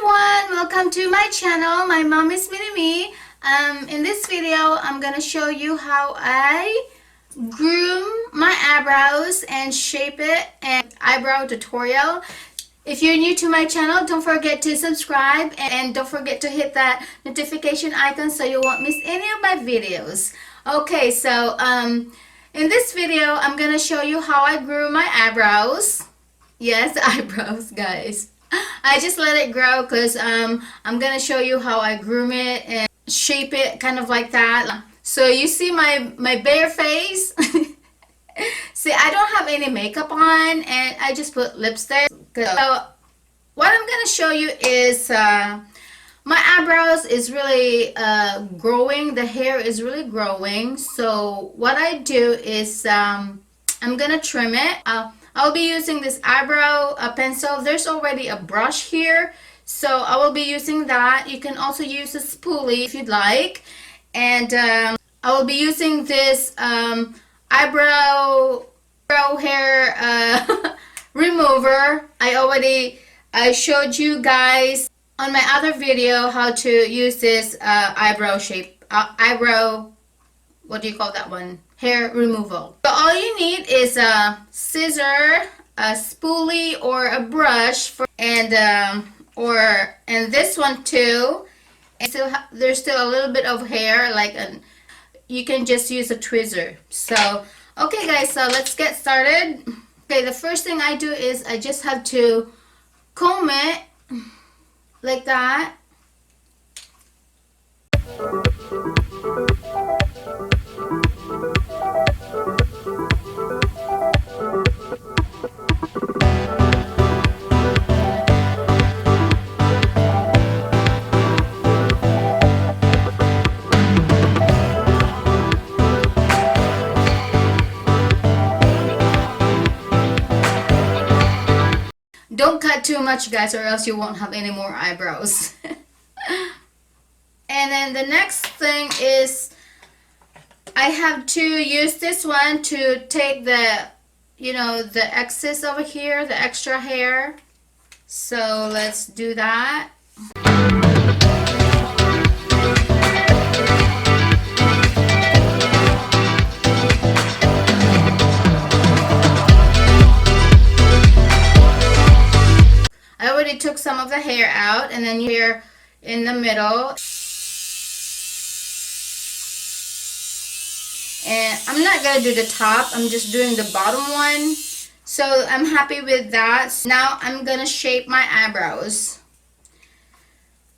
everyone, welcome to my channel. My mom is Minnie. In this video, I'm gonna show you how I groom my eyebrows and shape it, and eyebrow tutorial. If you're new to my channel, don't forget to subscribe and don't forget to hit that notification icon so you won't miss any of my videos. Okay, so in this video, I'm gonna show you how I groom my eyebrows. Yes, eyebrows, guys. I just let it grow because I'm gonna show you how I groom it and shape it kind of like that. So you see my bare face. See, I don't have any makeup on and I just put lipstick. So what I'm gonna show you is my eyebrows is really growing. The hair is really growing. So what I do is I'm gonna trim it. I'll be using this eyebrow pencil. There's already a brush here, so I will be using that. You can also use a spoolie if you'd like. And I will be using this eyebrow hair remover. I showed you guys on my other video how to use this eyebrow, what do you call that one? Hair removal. So all you need is a scissor, a spoolie, or a brush, and this one too. And there's still a little bit of hair, you can just use a tweezer. So okay guys, so let's get started. Okay, the first thing I do is I just have to comb it like that. Don't cut too much, guys, or else you won't have any more eyebrows. And then the next thing is I have to use this one to take the excess over here, the extra hair. So let's do that. I already took some of the hair out, and then here in the middle. And I'm not gonna do the top, I'm just doing the bottom one. So I'm happy with that. Now I'm gonna shape my eyebrows.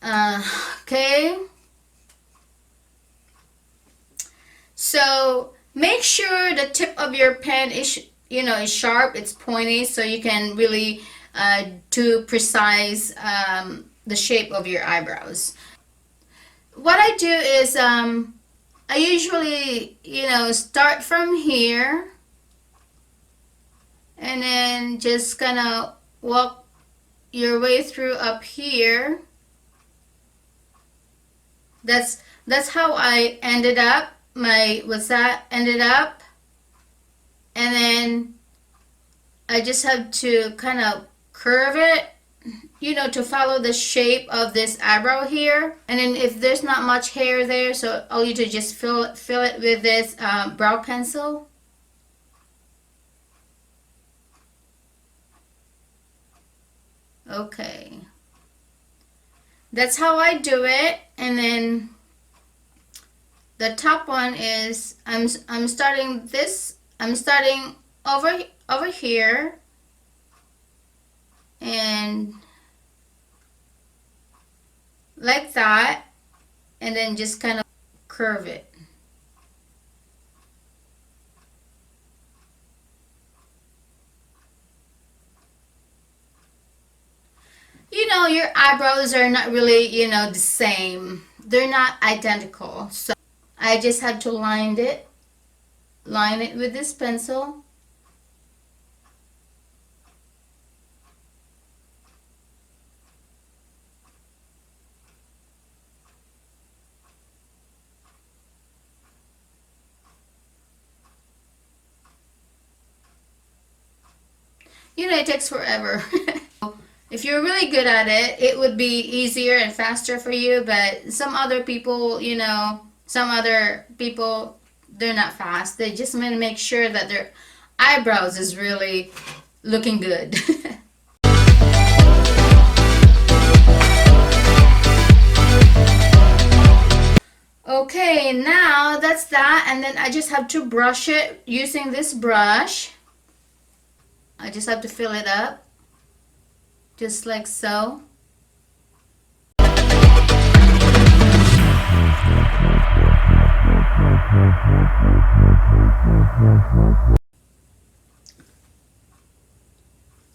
Okay. So make sure the tip of your pen is sharp, it's pointy, so you can really to precise the shape of your eyebrows. What I do is I usually start from here and then just kind of walk your way through up here. That's how I ended up ended up, and then I just have to kind of curve it, to follow the shape of this eyebrow here. And then if there's not much hair there, so all you do is just fill it with this brow pencil. Okay, that's how I do it. And then the top one is I'm starting over here and like that, and then just kind of curve it. Your eyebrows are not really the same, they're not identical, so I just had to line it with this pencil. It takes forever. if you're really good at it, it would be easier and faster for you. But some other people, you know, they're not fast. They just want to make sure that their eyebrows is really looking good. Okay, now that's that, and then I just have to brush it using this brush. I just have to fill it up, just like so.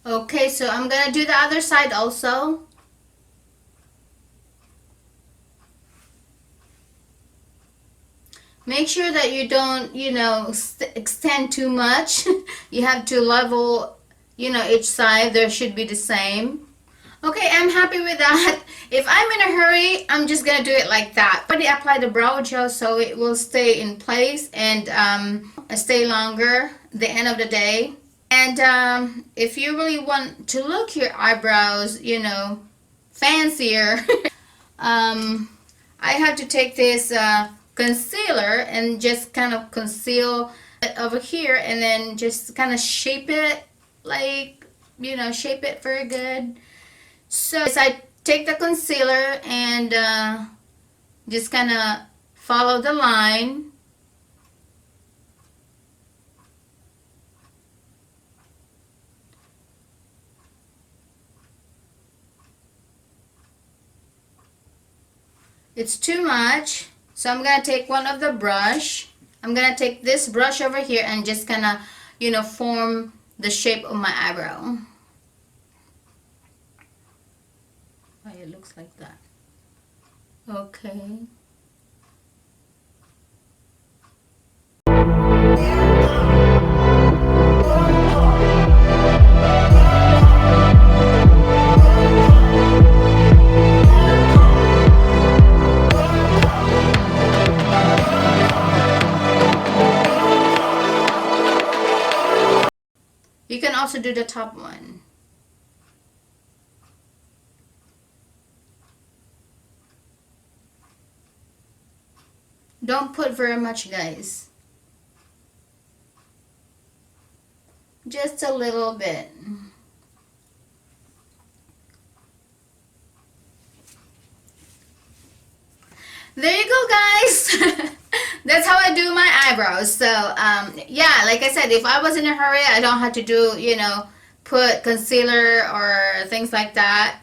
Okay, so I'm gonna do the other side also. Make sure that you don't, you know, extend too much. You have to level, you know, each side. There should be the same. Okay, I'm happy with that. If I'm in a hurry, I'm just gonna do it like that. I already applied the brow gel so it will stay in place and stay longer the end of the day. And if you really want to look your eyebrows, you know, fancier, I have to take this concealer and just kind of conceal it over here, and then just kind of shape it, like, you know, shape it very good. So I take the concealer and just kind of follow the line. It's too much, so I'm gonna take one of the brush. I'm gonna take this brush over here and just kind of, you know, form the shape of my eyebrow. Oh, it looks like that. Okay. You can also do the top one. Don't put very much, guys. Just a little bit. There you go, guys. That's how I do my eyebrows. So yeah, like I said, if I was in a hurry, I don't have to do, you know, put concealer or things like that,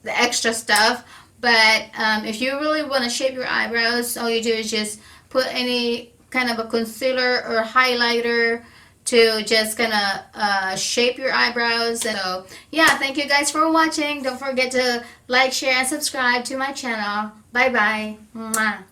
the extra stuff. But if you really want to shape your eyebrows, all you do is just put any kind of a concealer or highlighter to just kind of shape your eyebrows. So yeah, thank you guys for watching. Don't forget to like, share, and subscribe to my channel. Bye bye. Mwah.